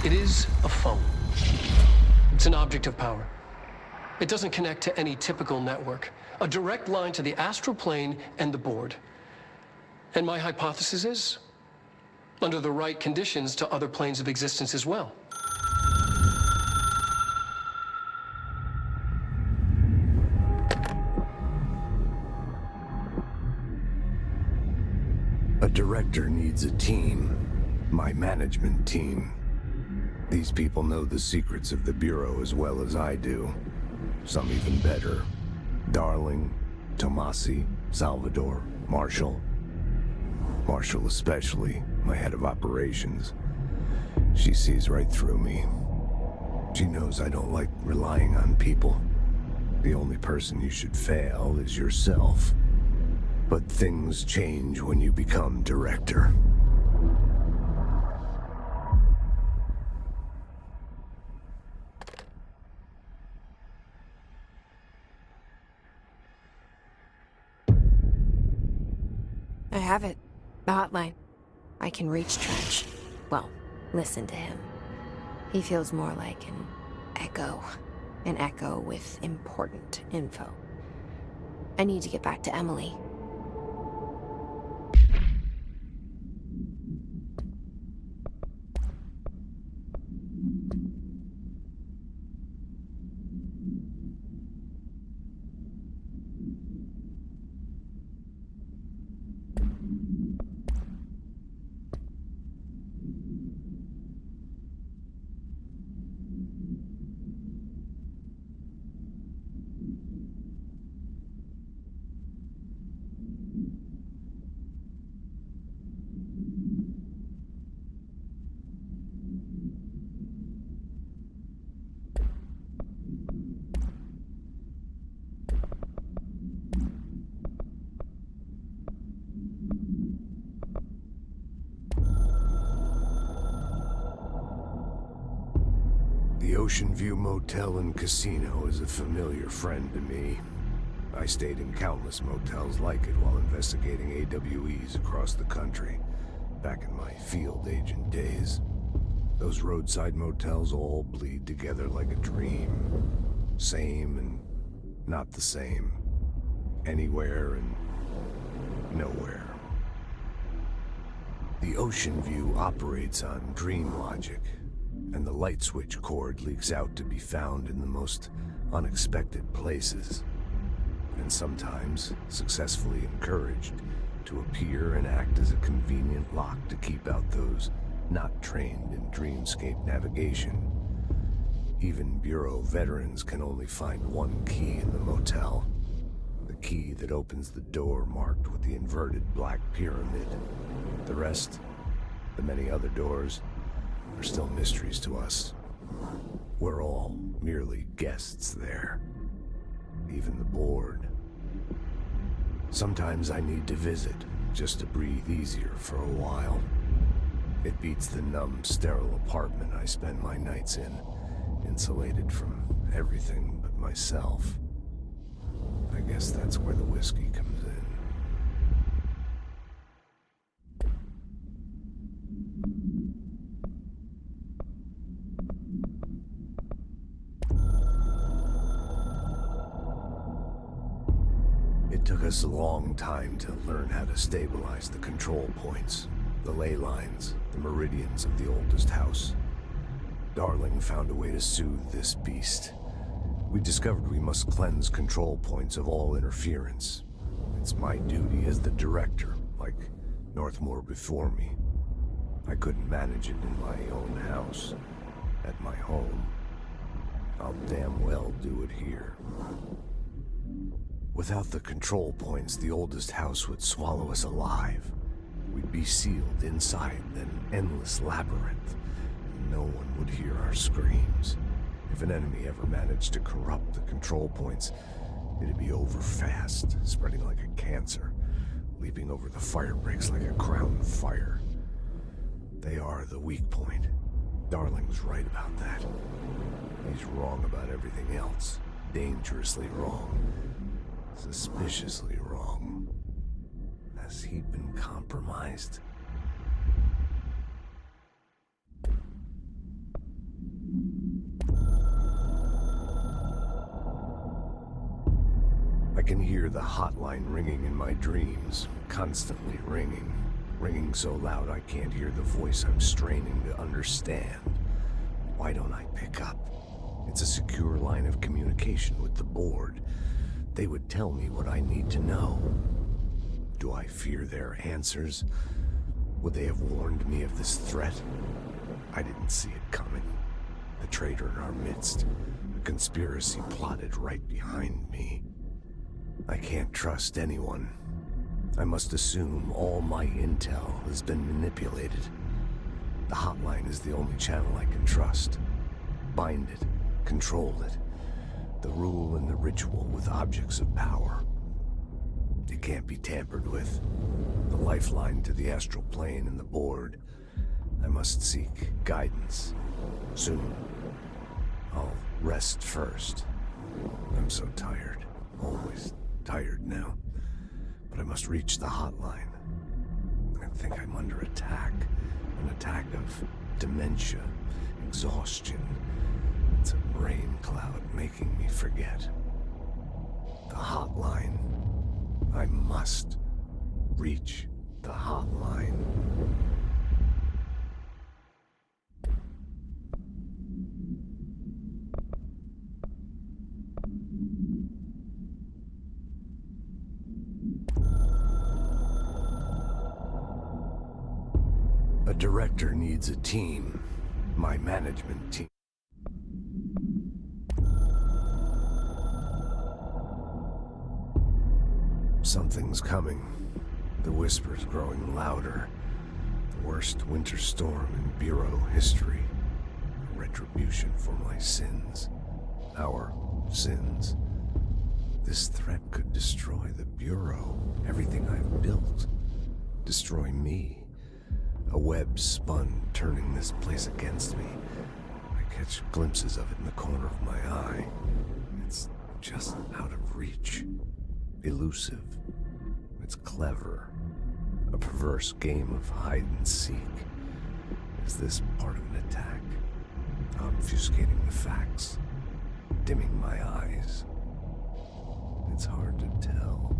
It is a phone. It's an object of power. It doesn't connect to any typical network. A direct line to the astral plane and the board. And my hypothesis is, under the right conditions, to other planes of existence as well. A director needs a team. My management team. These people know the secrets of the Bureau as well as I do. Some even better. Darling, Tomasi, Salvador, Marshall. Marshall especially, my head of operations. She sees right through me. She knows I don't like relying on people. The only person you should fail is yourself. But things change when you become director. I have it. The hotline. I can reach Trench. Well, listen to him. He feels more like an echo. An echo with important info. I need to get back to Emily. The Ocean View Motel and Casino is a familiar friend to me. I stayed in countless motels like it while investigating AWEs across the country, back in my field agent days. Those roadside motels all bleed together like a dream. Same and not the same. Anywhere and nowhere. The Ocean View operates on dream logic, and the light switch cord leaks out to be found in the most unexpected places, and sometimes successfully encouraged to appear and act as a convenient lock to keep out those not trained in dreamscape navigation. Even Bureau veterans can only find one key in the motel. The key that opens the door marked with the inverted black pyramid. The rest, the many other doors, are still mysteries to us. We're all merely guests there. Even the board. Sometimes I need to visit, just to breathe easier for a while. It beats the numb, sterile apartment I spend my nights in, insulated from everything but myself. I guess that's where the whiskey comes in. It took us a long time to learn how to stabilize the control points, the ley lines, the meridians of the oldest house. Darling found a way to soothe this beast. We discovered we must cleanse control points of all interference. It's my duty as the director, like Northmore before me. I couldn't manage it in my own house, at my home. I'll damn well do it here. Without the control points, the oldest house would swallow us alive. We'd be sealed inside an endless labyrinth, and no one would hear our screams. If an enemy ever managed to corrupt the control points, it'd be over fast, spreading like a cancer, leaping over the fire breaks like a crown fire. They are the weak point. Darling's right about that. He's wrong about everything else. Dangerously wrong. Suspiciously wrong. Has he been compromised? I can hear the hotline ringing in my dreams, constantly ringing. Ringing so loud I can't hear the voice I'm straining to understand. Why don't I pick up? It's a secure line of communication with the board. They would tell me what I need to know. Do I fear their answers? Would they have warned me of this threat? I didn't see it coming. The traitor in our midst. A conspiracy plotted right behind me. I can't trust anyone. I must assume all my intel has been manipulated. The hotline is the only channel I can trust. Bind it, control it. The rule and the ritual with objects of power. It can't be tampered with. The lifeline to the astral plane and the board. I must seek guidance. Soon. I'll rest first. I'm so tired. Always tired now. But I must reach the hotline. I think I'm under attack. An attack of dementia, exhaustion. It's a rain cloud making me forget. The hotline. I must reach the hotline. A director needs a team. My management team. Something's coming. The whispers growing louder. The worst winter storm in Bureau history. A retribution for my sins. Our sins. This threat could destroy the Bureau. Everything I've built. Destroy me. A web spun, turning this place against me. I catch glimpses of it in the corner of my eye. It's just out of reach. Elusive. It's clever. A perverse game of hide and seek. Is this part of an attack? Obfuscating the facts. Dimming my eyes. It's hard to tell.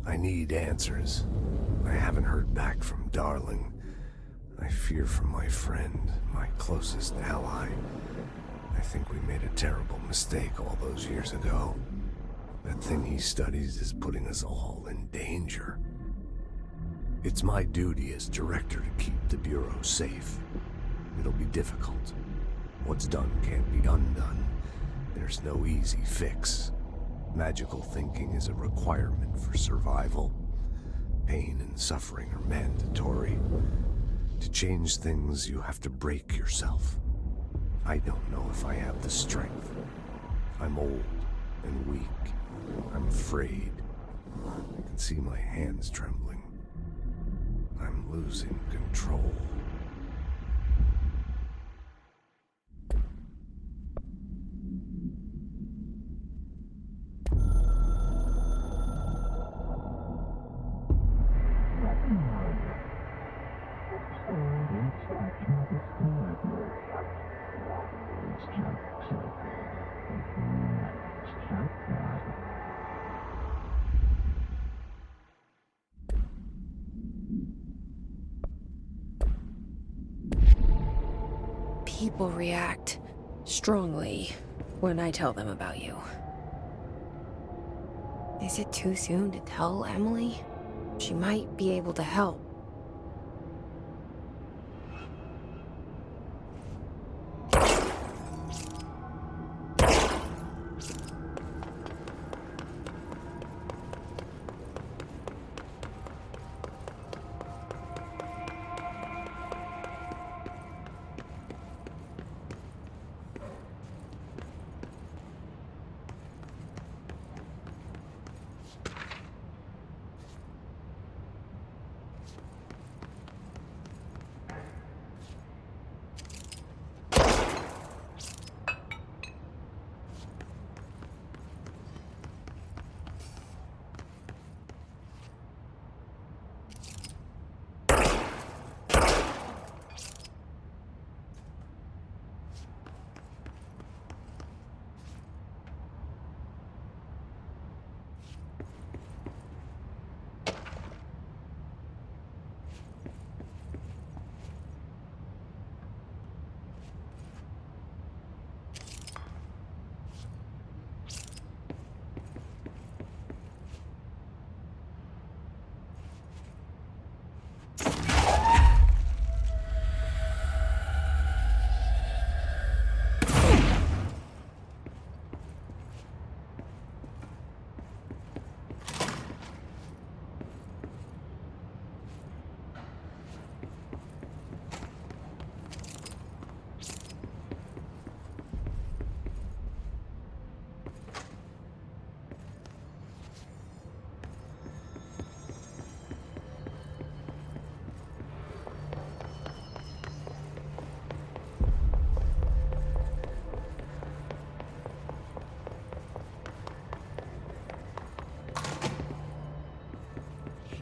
I need answers. I haven't heard back from Darling. I fear for my friend, my closest ally. I think we made a terrible mistake all those years ago. That thing he studies is putting us all in danger. It's my duty as director to keep the Bureau safe. It'll be difficult. What's done can't be undone. There's no easy fix. Magical thinking is a requirement for survival. Pain and suffering are mandatory. To change things, you have to break yourself. I don't know if I have the strength. I'm old and weak. I'm afraid. I can see my hands trembling. I'm losing control. People react strongly when I tell them about you. Is it too soon to tell Emily? She might be able to help.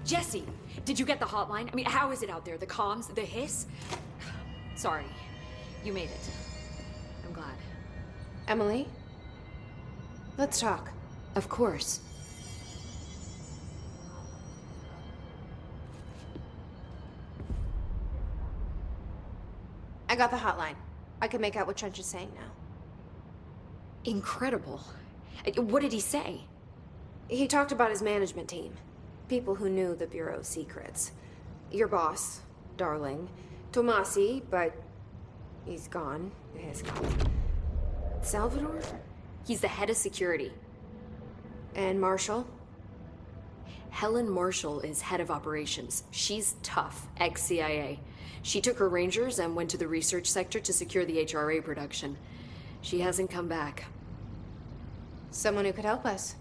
Jesse, did you get the hotline? I mean, how is it out there? The comms, the hiss? Sorry, you made it. I'm glad. Emily? Let's talk. Of course. I got the hotline. I can make out what Trench is saying now. Incredible. What did he say? He talked about his management team. People who knew the Bureau's secrets. Your boss, Darling. Tomasi, but he's gone. His Salvador? He's the head of security. And Marshall? Helen Marshall is head of operations. She's tough, ex-CIA. She took her rangers and went to the research sector to secure the HRA production. She hasn't come back. Someone who could help us.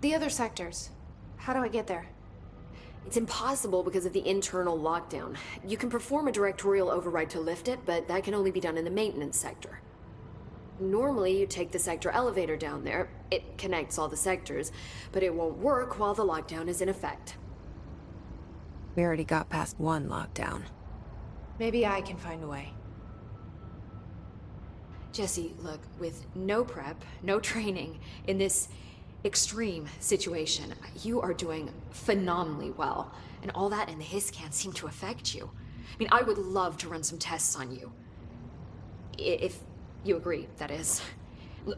The other sectors. How do I get there? It's impossible because of the internal lockdown. You can perform a directorial override to lift it, but that can only be done in the maintenance sector. Normally, you take the sector elevator down there. It connects all the sectors, but it won't work while the lockdown is in effect. We already got past one lockdown. Maybe I can find a way. Jesse, look, with no prep, no training, in this extreme situation, you are doing phenomenally well. And all that and the hiss can't seem to affect you. I mean, I would love to run some tests on you. If you agree, that is.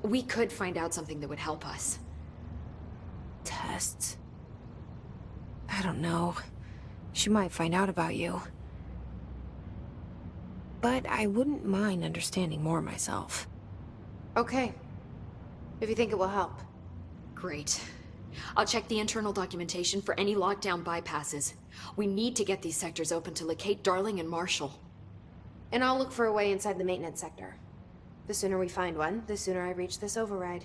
We could find out something that would help us. Tests? I don't know. She might find out about you. But I wouldn't mind understanding more myself. Okay. If you think it will help. Great. I'll check the internal documentation for any lockdown bypasses. We need to get these sectors open to locate Darling and Marshall. And I'll look for a way inside the maintenance sector. The sooner we find one, the sooner I reach this override.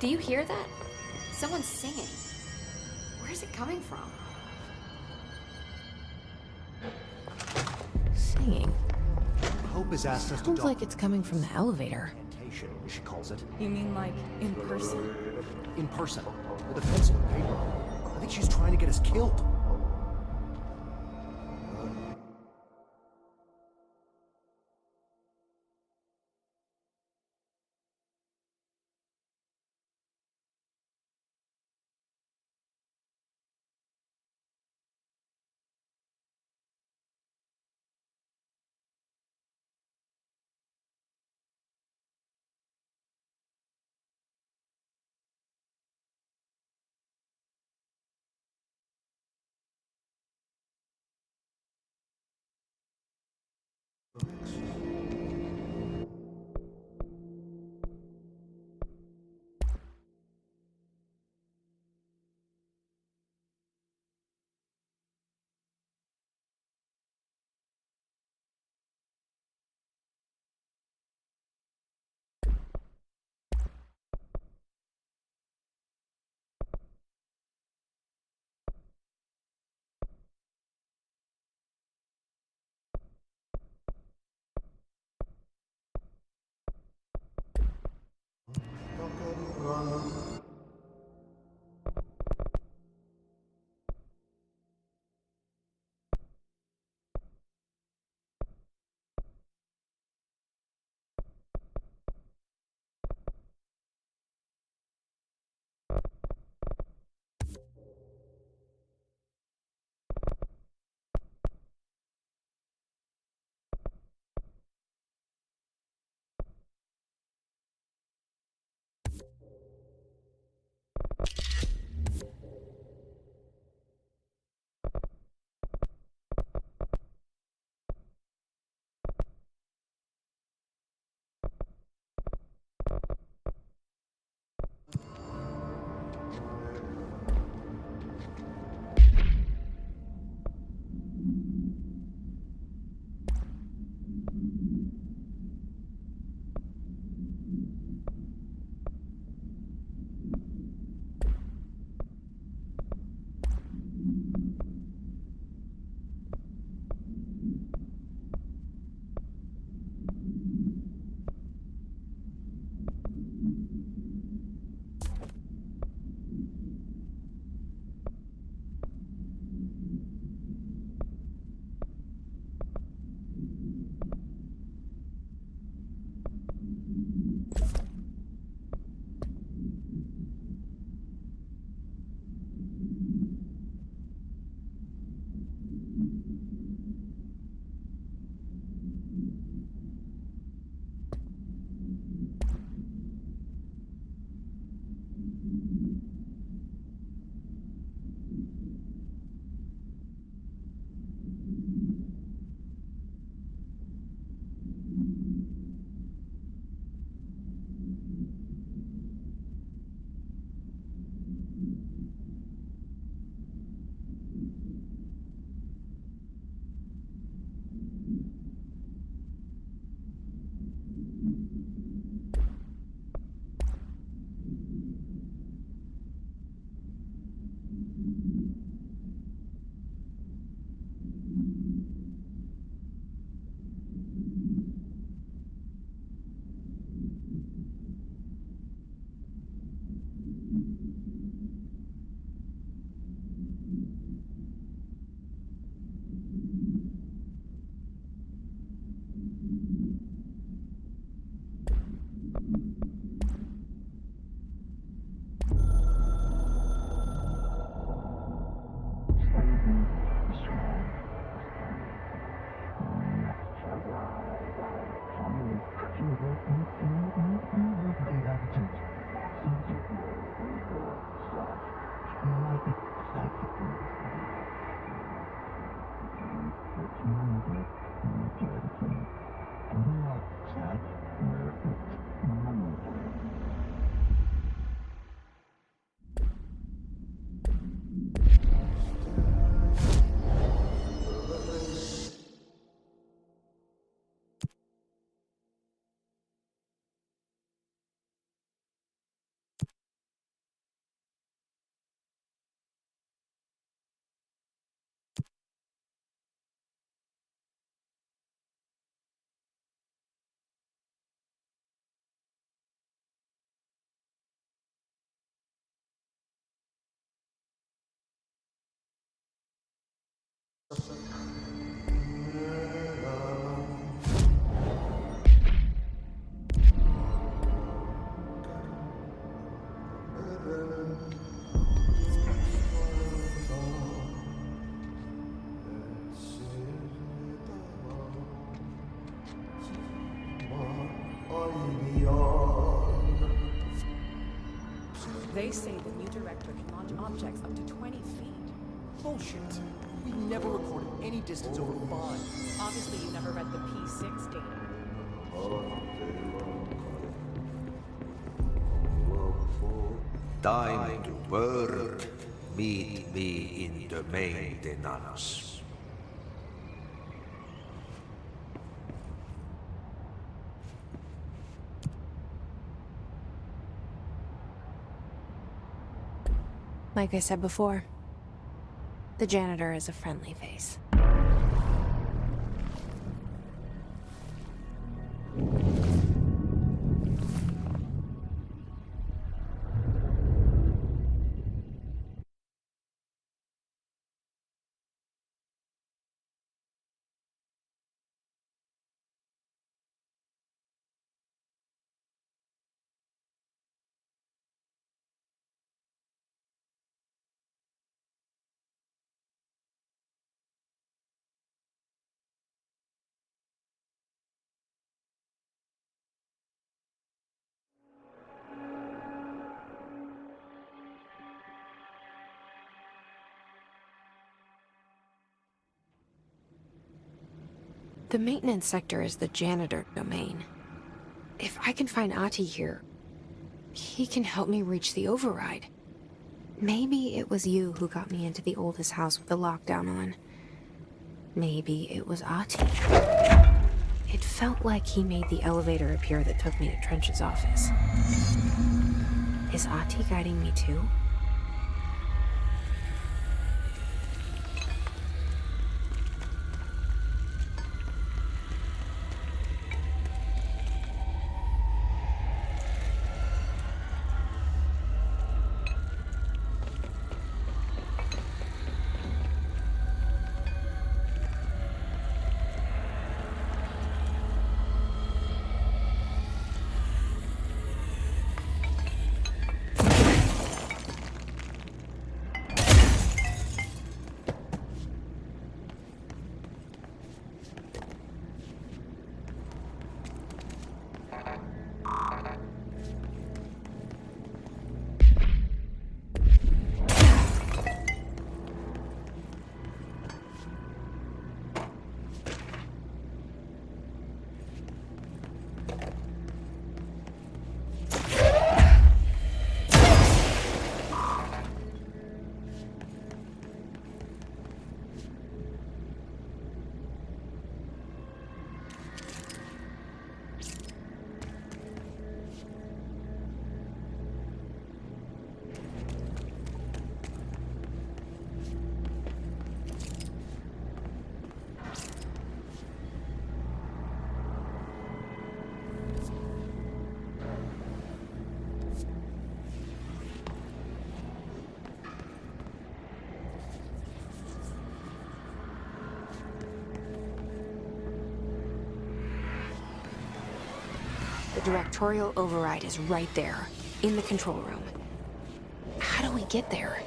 Do you hear that? Someone's singing. Where's it coming from? Singing. Hope has asked us to Sounds like it's coming from the elevator. documentation, she calls it. You mean like in person? In person, with a pencil and paper. I think she's trying to get us killed. They say the new director can launch objects up to 20 feet. Bullshit. We never recorded any distance over 5. Obviously, you never read the P6 data. Time to work. Meet me in the maintenance. Like I said before, the janitor is a friendly face. The maintenance sector is the janitor domain. If I can find Ahti here, he can help me reach the override. Maybe it was you who got me into the oldest house with the lockdown on. Maybe it was Ahti. It felt like he made the elevator appear that took me to Trench's office. Is Ahti guiding me too? The directorial override is right there, in the control room. How do we get there?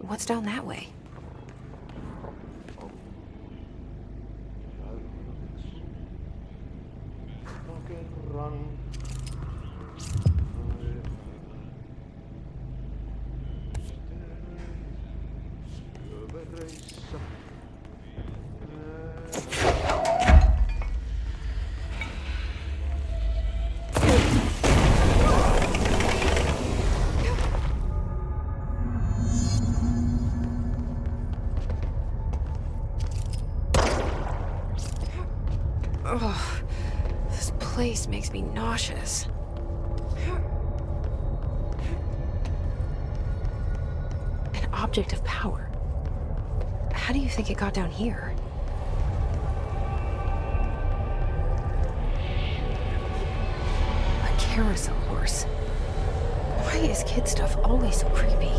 What's down that way? Ugh, this place makes me nauseous. An object of power. How do you think it got down here? A carousel horse. Why is kid stuff always so creepy?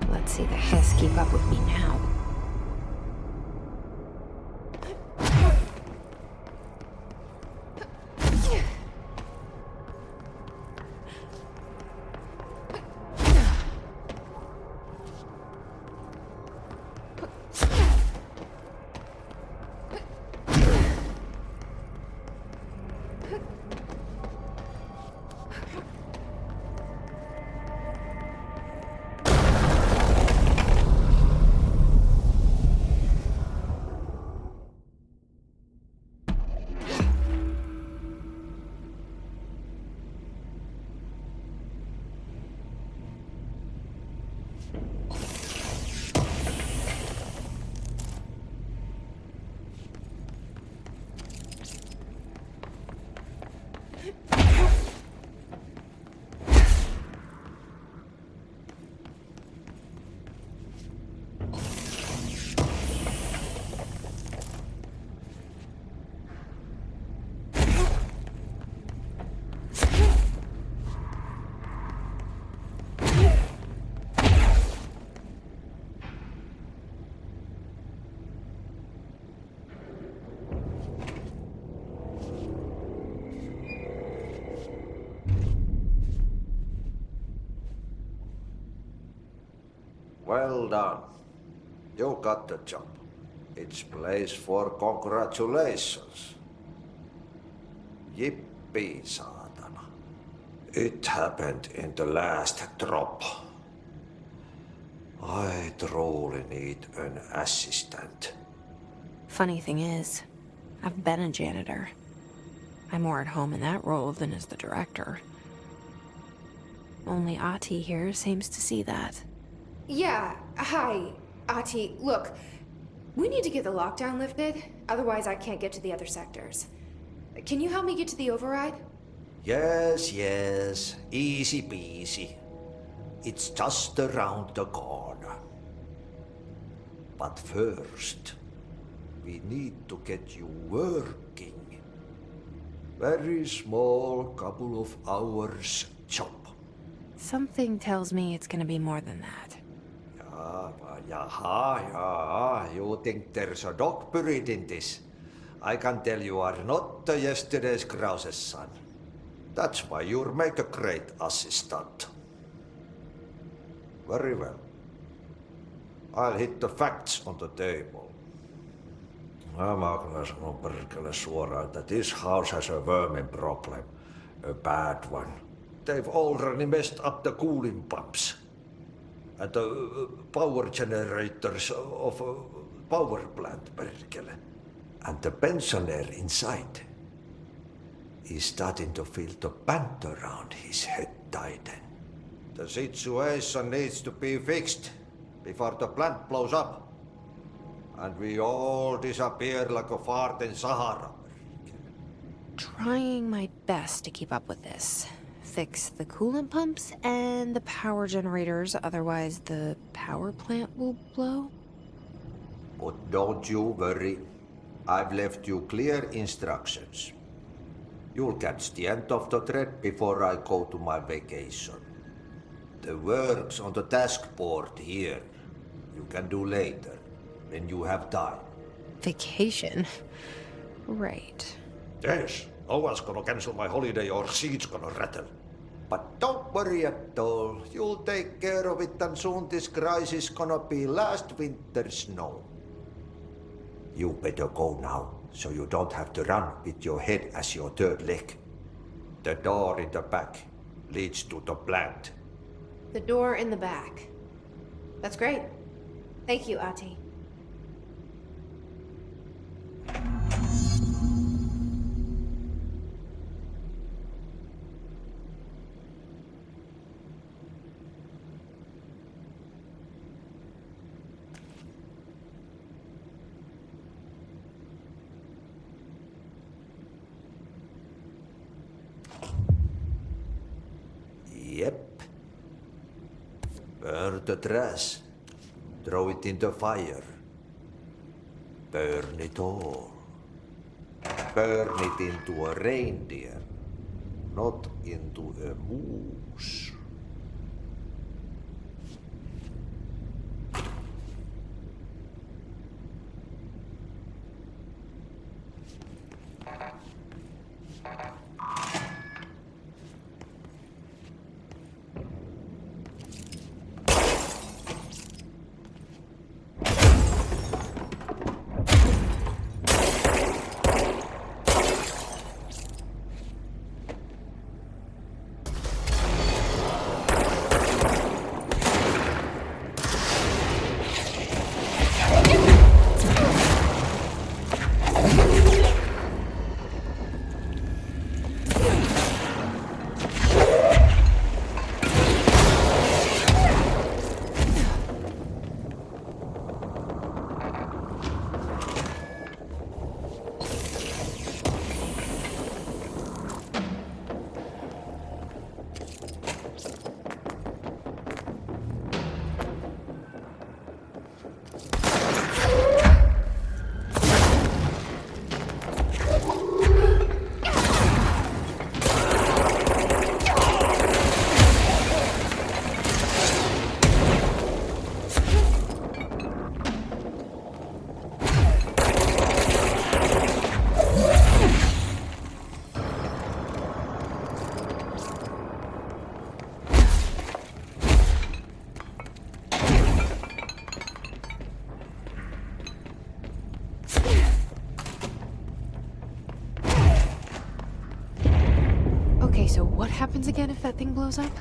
Let's see the Hiss keep up with me now. Well done. You got the job. It's place for congratulations. Yippee, saatana. It happened in the last drop. I truly need an assistant. Funny thing is, I've been a janitor. I'm more at home in that role than as the director. Only Ahti here seems to see that. Yeah, hi, Ahti. Look, we need to get the lockdown lifted, otherwise I can't get to the other sectors. Can you help me get to the override? Yes, yes. Easy peasy. It's just around the corner. But first, we need to get you working. Very small, couple of hours job. Something tells me it's gonna be more than that. Yaha. You think there's a dog buried in this? I can tell you are not yesterday's Krause's son. That's why you'll make a great assistant. Very well. I'll hit the facts on the table. Mä kyllä sanon perkele suoraan, että this house has a vermin problem. A bad one. They've already messed up the cooling pumps. And the power generators of a power plant, perkele. And the pensioner inside is starting to feel the band around his head tighten. The situation needs to be fixed before the plant blows up. And we all disappear like a fart in Sahara. Trying my best to keep up with this. Fix the coolant pumps and the power generators, otherwise the power plant will blow. But don't you worry. I've left you clear instructions. You'll catch the end of the thread before I go to my vacation. The work's on the task board here. You can do later, when you have time. Vacation? Right. Yes, no one's gonna cancel my holiday or seat's gonna rattle. But don't worry at all. You'll take care of it and soon this crisis gonna be last winter's snow. You better go now, so you don't have to run with your head as your third leg. The door in the back leads to the plant. The door in the back. That's great. Thank you, Ahti. Burn the trash. Throw it in the fire. Burn it all. Burn it into a reindeer, not into a moose. Okay, so what happens again if that thing blows up?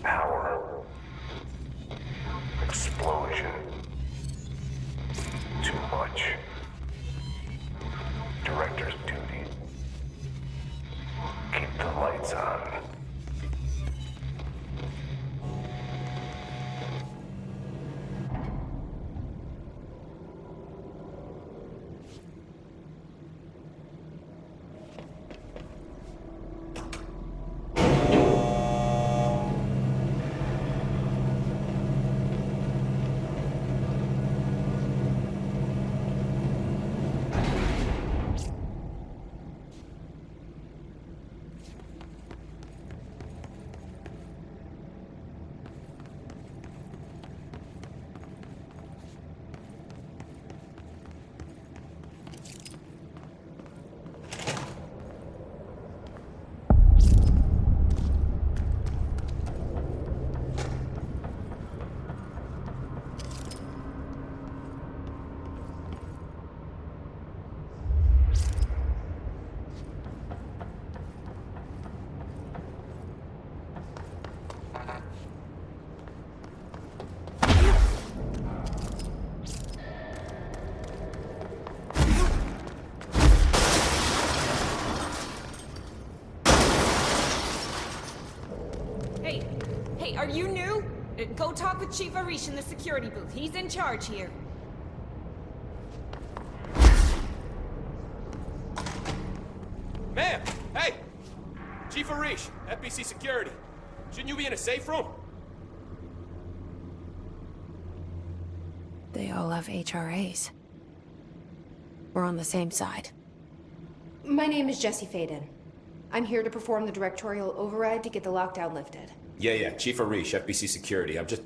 Power. Explosion. Too much. Director's duty. Keep the lights on. Hey, are you new? Go talk with Chief Arish in the security booth. He's in charge here. Ma'am! Hey! Chief Arish, FBC Security. Shouldn't you be in a safe room? They all have HRAs. We're on the same side. My name is Jesse Faden. I'm here to perform the directorial override to get the lockdown lifted. Yeah, Chief Arish, FBC Security. I'm just...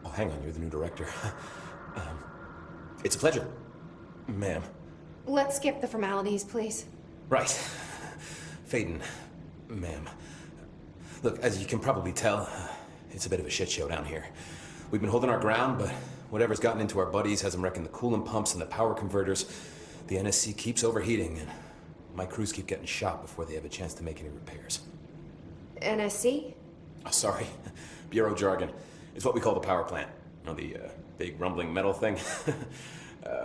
Oh, hang on, you're the new director. It's a pleasure, ma'am. Let's skip the formalities, please. Right. Faden, ma'am. Look, as you can probably tell, it's a bit of a shit show down here. We've been holding our ground, but whatever's gotten into our buddies has them wrecking the coolant pumps and the power converters. The NSC keeps overheating, and my crews keep getting shot before they have a chance to make any repairs. NSC? Oh, sorry. Bureau jargon. It's what we call the power plant. You know, the big rumbling metal thing?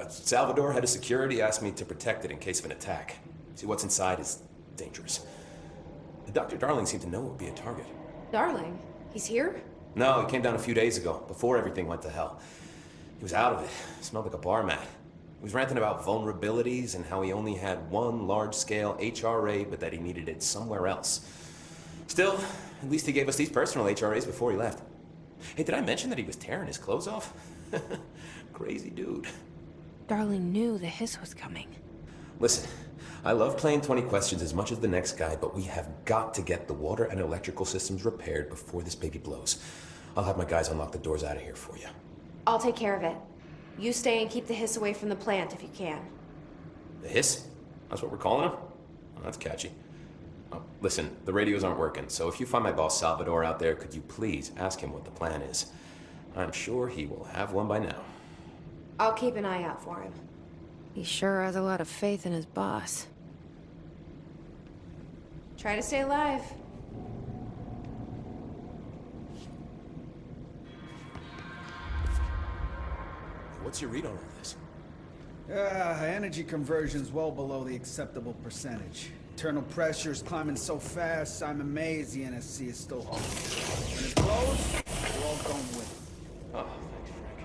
Salvador, head of security, asked me to protect it in case of an attack. See, what's inside is dangerous. Dr. Darling seemed to know it would be a target. Darling? He's here? No, he came down a few days ago, before everything went to hell. He was out of it. Smelled like a bar mat. He was ranting about vulnerabilities and how he only had one large-scale HRA, but that he needed it somewhere else. Still, at least he gave us these personal HRAs before he left. Hey, did I mention that he was tearing his clothes off? Crazy dude. Darling knew the hiss was coming. Listen, I love playing 20 questions as much as the next guy, but we have got to get the water and electrical systems repaired before this baby blows. I'll have my guys unlock the doors out of here for you. I'll take care of it. You stay and keep the hiss away from the plant if you can. The hiss? That's what we're calling him? Oh, that's catchy. Oh, listen, the radios aren't working, so if you find my boss Salvador out there, could you please ask him what the plan is? I'm sure he will have one by now. I'll keep an eye out for him. He sure has a lot of faith in his boss. Try to stay alive. What's your read on all this? Energy conversion's well below the acceptable percentage. Internal pressure's climbing so fast, I'm amazed the NSC is still holding. When it blows, we're all going with it. Oh, thanks, Frank.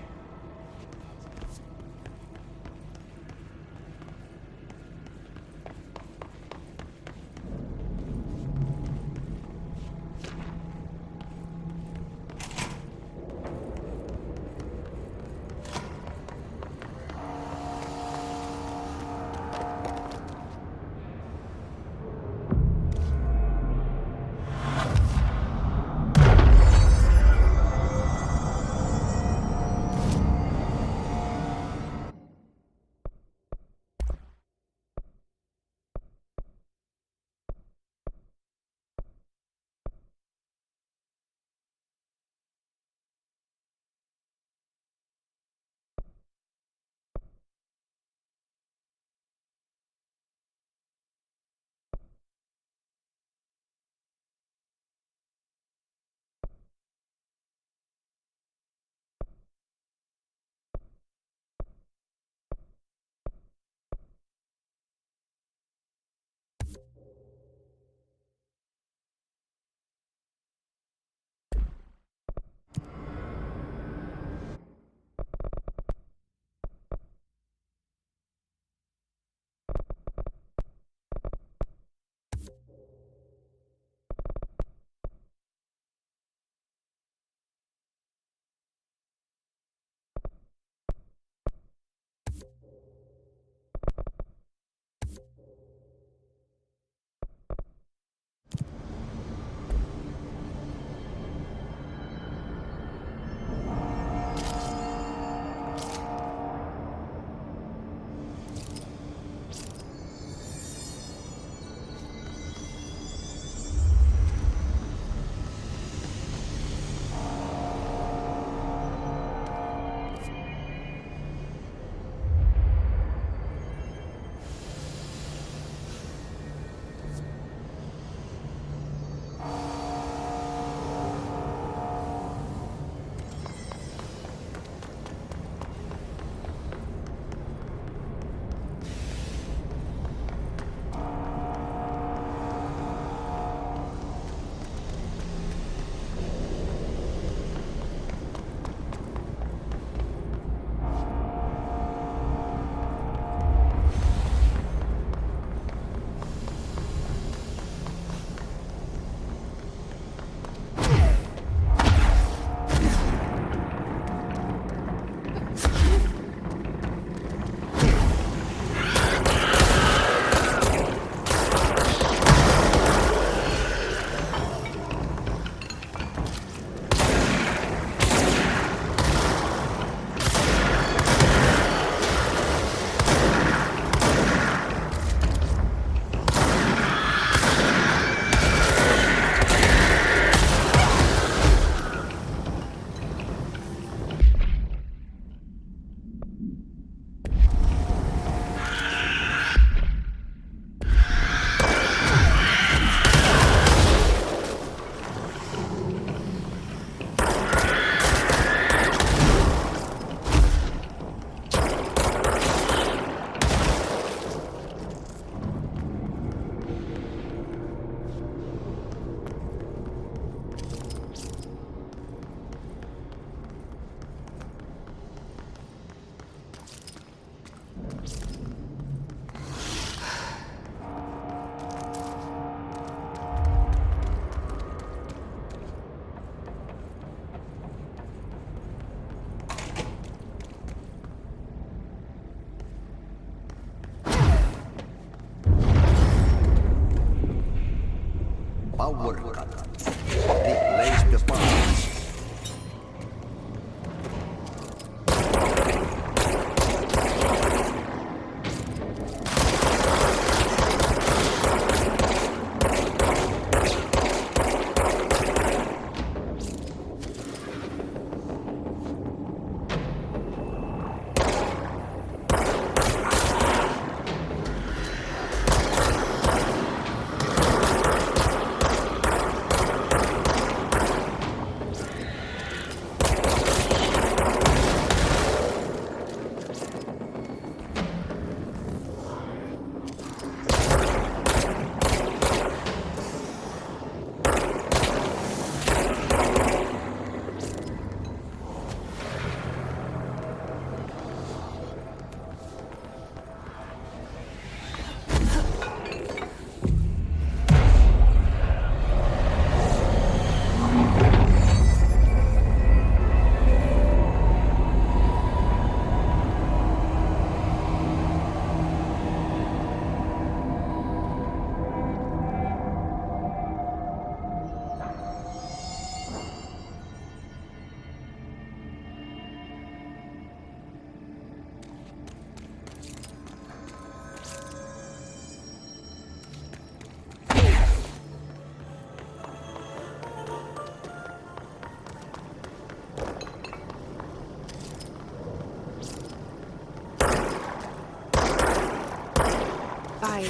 By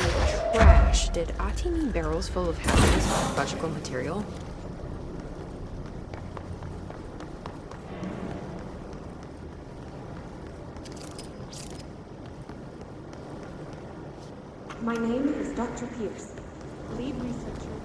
trash, did Ahti mean barrels full of hazardous biological material? My name is Dr. Pierce, lead researcher.